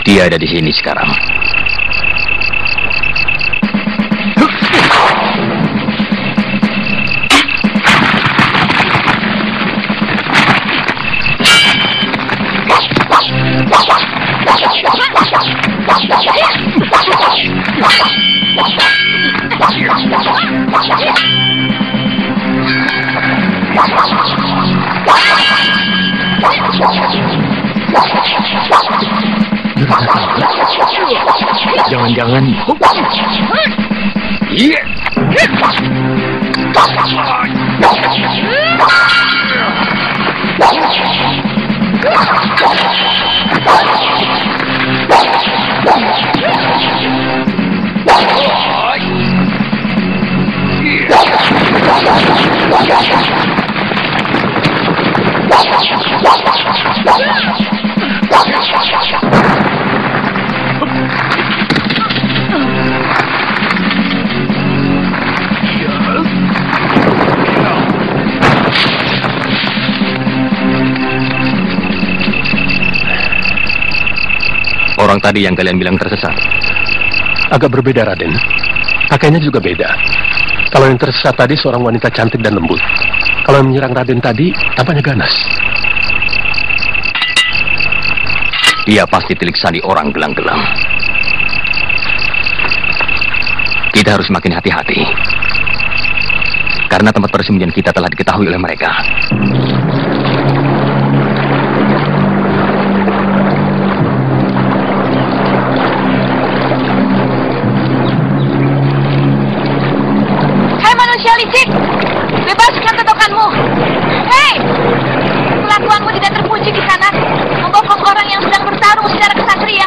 Dia ada di sini sekarang. Jangan-jangan. Iya. Orang tadi yang kalian bilang tersesat. Agak berbeda, Raden. Pakaiannya juga beda. Kalau yang tersesat tadi seorang wanita cantik dan lembut. Kalau yang menyerang Raden tadi, tampaknya ganas. Dia pasti Telik Sandi orang gelang-gelang. Kita harus makin hati-hati. Karena tempat persembunyian kita telah diketahui oleh mereka. Licik, bebaskan totokanmu. Hei, kelakuanmu tidak terpuji di sana, membokong orang yang sedang bertarung secara kesatria.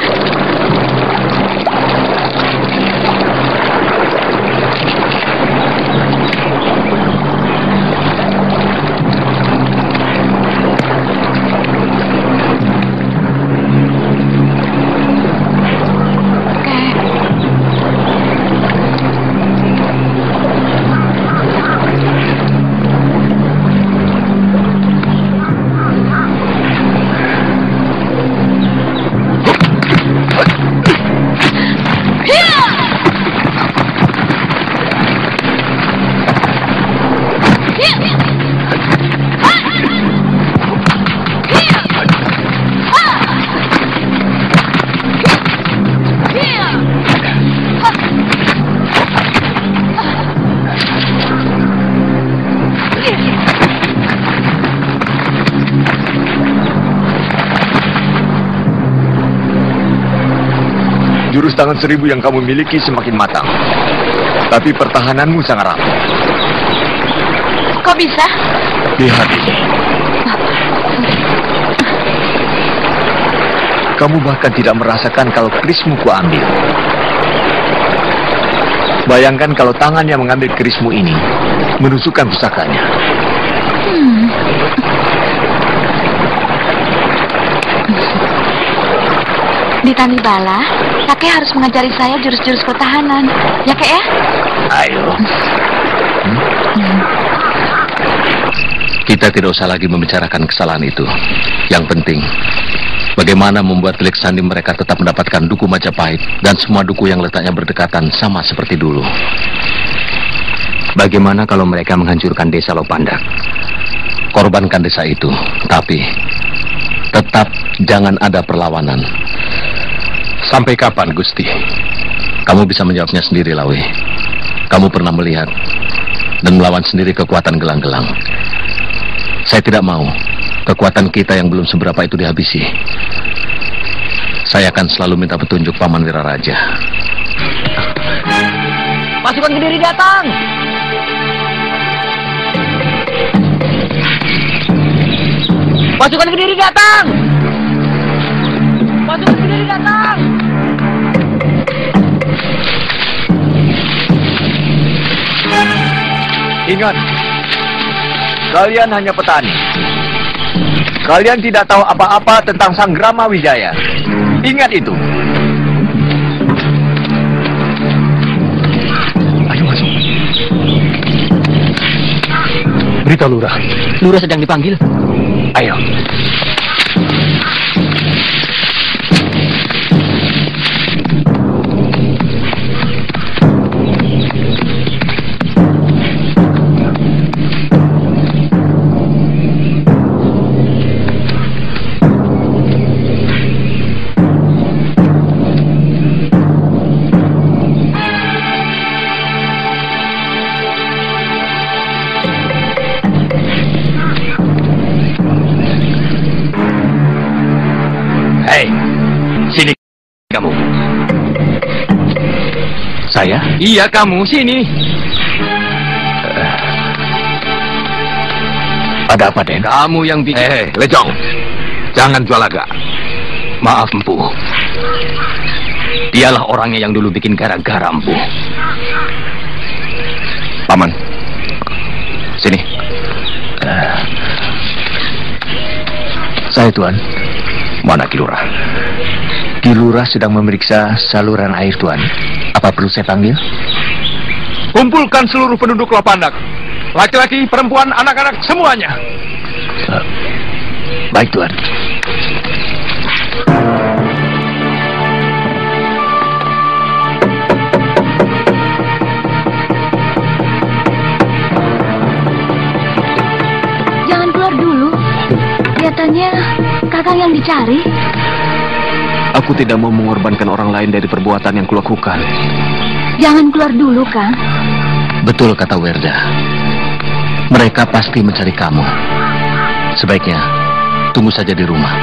Jurus tangan seribu yang kamu miliki semakin matang. Tapi pertahananmu sangat rapuh. Kok bisa? Lihat ini. Kamu bahkan tidak merasakan kalau kerismu kuambil. Bayangkan kalau tangan yang mengambil kerismu ini menusukkan pusakanya. Di Tanibala, kakek harus mengajari saya jurus-jurus pertahanan. Ya, kek ya? Ayo. Kita tidak usah lagi membicarakan kesalahan itu. Yang penting, bagaimana membuat Telik Sandi mereka tetap mendapatkan duku Majapahit dan semua duku yang letaknya berdekatan sama seperti dulu. Bagaimana kalau mereka menghancurkan desa Lopandak? Korbankan desa itu, tapi tetap jangan ada perlawanan. Sampai kapan, Gusti? Kamu bisa menjawabnya sendiri, Lawe. Kamu pernah melihat dan melawan sendiri kekuatan gelang-gelang. Saya tidak mau kekuatan kita yang belum seberapa itu dihabisi. Saya akan selalu minta petunjuk Paman Wiraraja. Pasukan Kediri datang! Pasukan Kediri datang! Pasukan Kediri datang! Ingat, kalian hanya petani. Kalian tidak tahu apa-apa tentang Sang Grama Wijaya. Ingat itu. Ayo masuk. Berita lurah. Lurah sedang dipanggil. Ayo. Sini kamu. Saya? Iya, kamu sini. Ada apa, Den? Kamu yang bikin. Lejong. Jangan jual laga. Maaf, Empu. Dialah orangnya yang dulu bikin gara-gara, Empu. Paman. Sini. Saya, Tuan. Mana Ki Lurah? Ki Lurah sedang memeriksa saluran air, Tuan. Apa perlu saya panggil? Kumpulkan seluruh penduduk Lopandak. Laki-laki, perempuan, anak-anak, semuanya. Baik, Tuan. Jangan keluar dulu. Kelihatannya Kakang yang dicari. Aku tidak mau mengorbankan orang lain dari perbuatan yang kulakukan. Jangan keluar dulu, Kang. Betul kata Werda. Mereka pasti mencari kamu. Sebaiknya tunggu saja di rumah.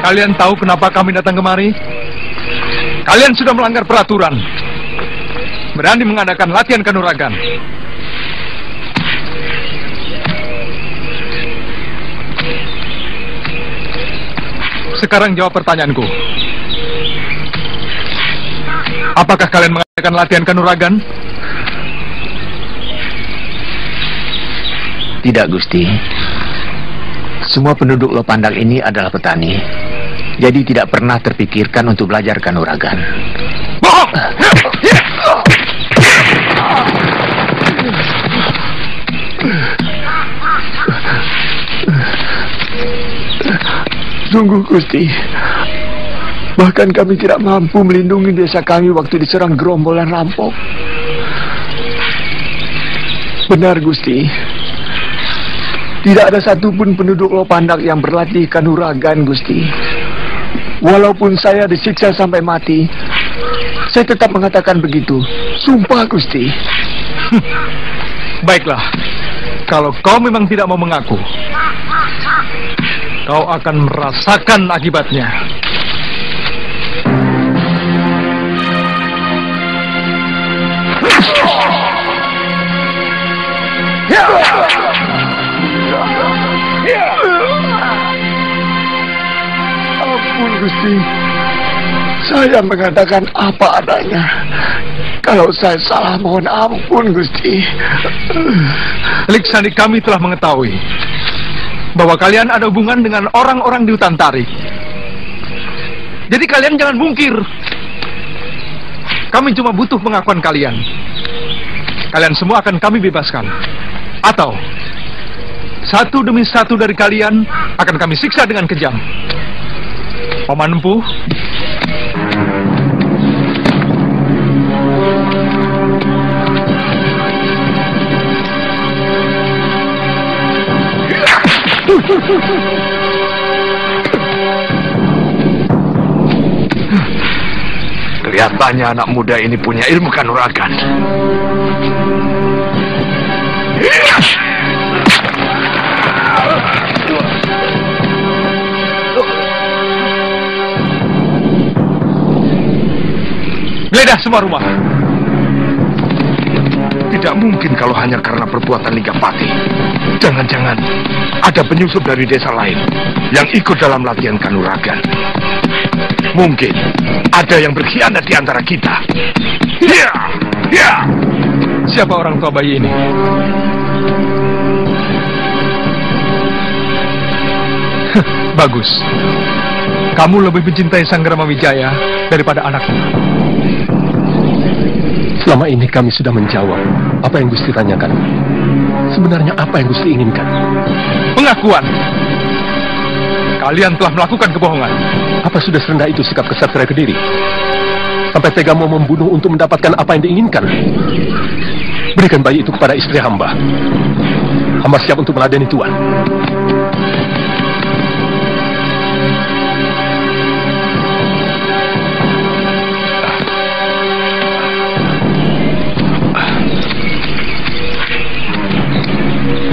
Kalian tahu kenapa kami datang kemari? Kalian sudah melanggar peraturan. Berani mengadakan latihan kanuragan. Sekarang jawab pertanyaanku. Apakah kalian mengadakan latihan kanuragan? Tidak, Gusti. Semua penduduk Lopandak ini adalah petani. Jadi tidak pernah terpikirkan untuk belajar kanuragan. Bohong! Sungguh, Gusti. Bahkan kami tidak mampu melindungi desa kami waktu diserang gerombolan rampok. Benar, Gusti. Tidak ada satupun penduduk Lopandak yang berlatih kanuragan, Gusti. Walaupun saya disiksa sampai mati, saya tetap mengatakan begitu. Sumpah, Gusti. Baiklah, kalau kau memang tidak mau mengaku, kau akan merasakan akibatnya. Ampun, Gusti. Saya mengatakan apa adanya. Kalau saya salah, mohon ampun, Gusti. Liksani kami telah mengetahui bahwa kalian ada hubungan dengan orang-orang di hutan tarik. Jadi kalian jangan mungkir. Kami cuma butuh pengakuan kalian. Kalian semua akan kami bebaskan. Atau satu demi satu dari kalian akan kami siksa dengan kejam. Paman Empu, Kelihatannya anak muda ini punya ilmu kanuragan. Geledah semua rumah. Tidak mungkin kalau hanya karena perbuatan Ligapati. Jangan-jangan ada penyusup dari desa lain yang ikut dalam latihan kanuragan. Mungkin ada yang berkhianat di antara kita. Ya, ya. Siapa orang tua bayi ini? Bagus. Kamu lebih mencintai Sanggrama Wijaya daripada anakmu. Selama ini kami sudah menjawab apa yang Gusti tanyakan. Sebenarnya apa yang Gusti inginkan? Pengakuan. Kalian telah melakukan kebohongan. Apa sudah serendah itu sikap kesatria Kediri? Sampai tega mau membunuh untuk mendapatkan apa yang diinginkan? Berikan bayi itu kepada istri hamba. Hamba siap untuk meladeni Tuan.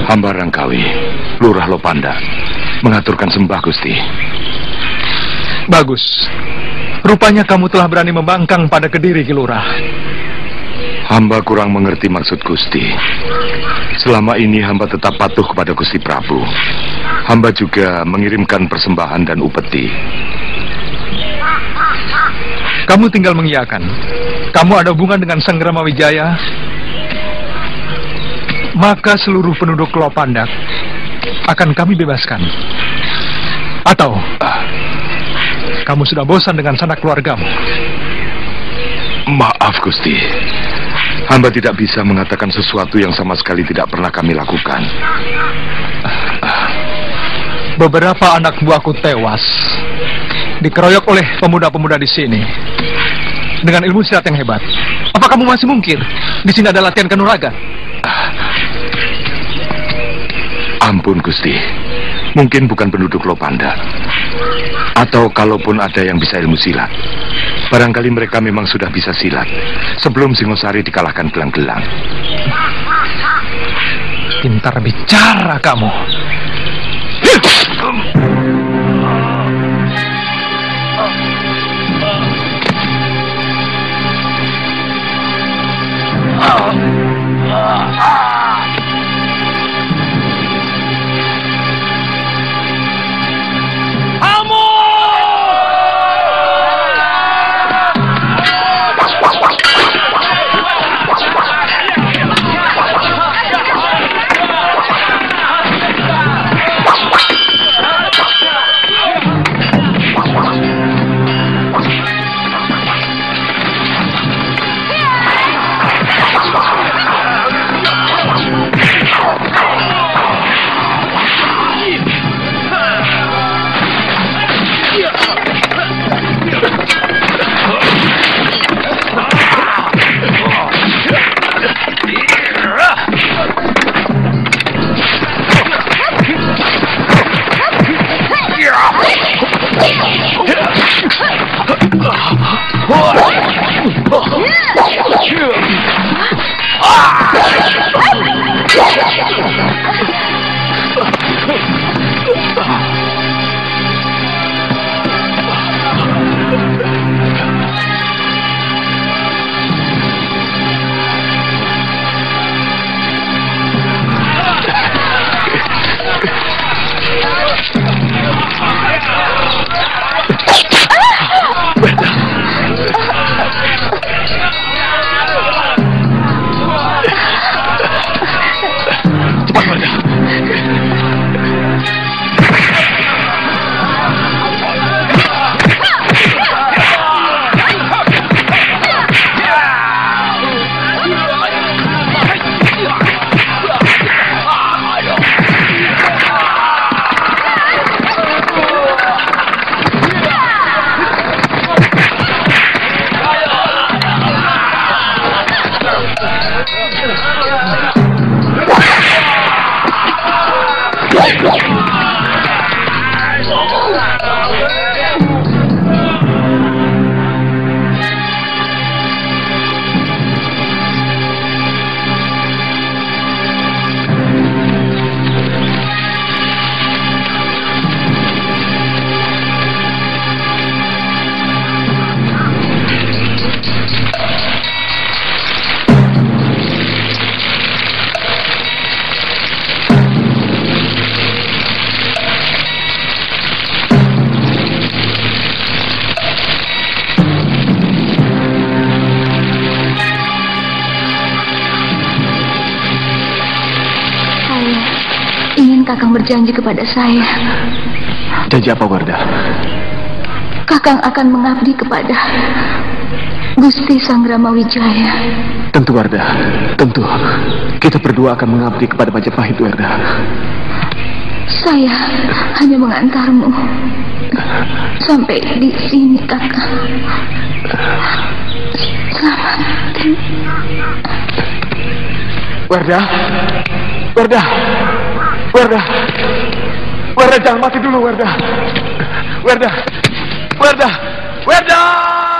Hamba Rangkawi, Lurah Lopanda, mengaturkan sembah Gusti. Bagus. Rupanya kamu telah berani membangkang pada Kediri, Ki Lurah. Hamba kurang mengerti maksud Gusti. Selama ini hamba tetap patuh kepada Gusti Prabu. Hamba juga mengirimkan persembahan dan upeti. Kamu tinggal mengiyakan. Kamu ada hubungan dengan Sanggrama Wijaya, maka seluruh penduduk Lopandak akan kami bebaskan. Atau kamu sudah bosan dengan sanak keluargamu? Maaf Gusti, hamba tidak bisa mengatakan sesuatu yang sama sekali tidak pernah kami lakukan. Beberapa anak buahku tewas dikeroyok oleh pemuda-pemuda di sini dengan ilmu silat yang hebat. Apa kamu masih mungkin di sini ada latihan kanuragan? Ampun Gusti, mungkin bukan penduduk Lopanda. Atau kalaupun ada yang bisa ilmu silat, barangkali mereka memang sudah bisa silat sebelum Singosari dikalahkan gelang-gelang. Pintar bicara kamu. Kakang berjanji kepada saya. Janji apa, Wardah? Kakang akan mengabdi kepada Gusti Sang Ramawijaya. Tentu, Wardah. Tentu. Kita berdua akan mengabdi kepada Majapahit, Wardah. Saya hanya mengantarmu sampai di sini, Kakang. Selamat. Wardah. Wardah. Wardah. Wardah, jangan mati dulu, Wardah. Wardah. Wardah. Wardah.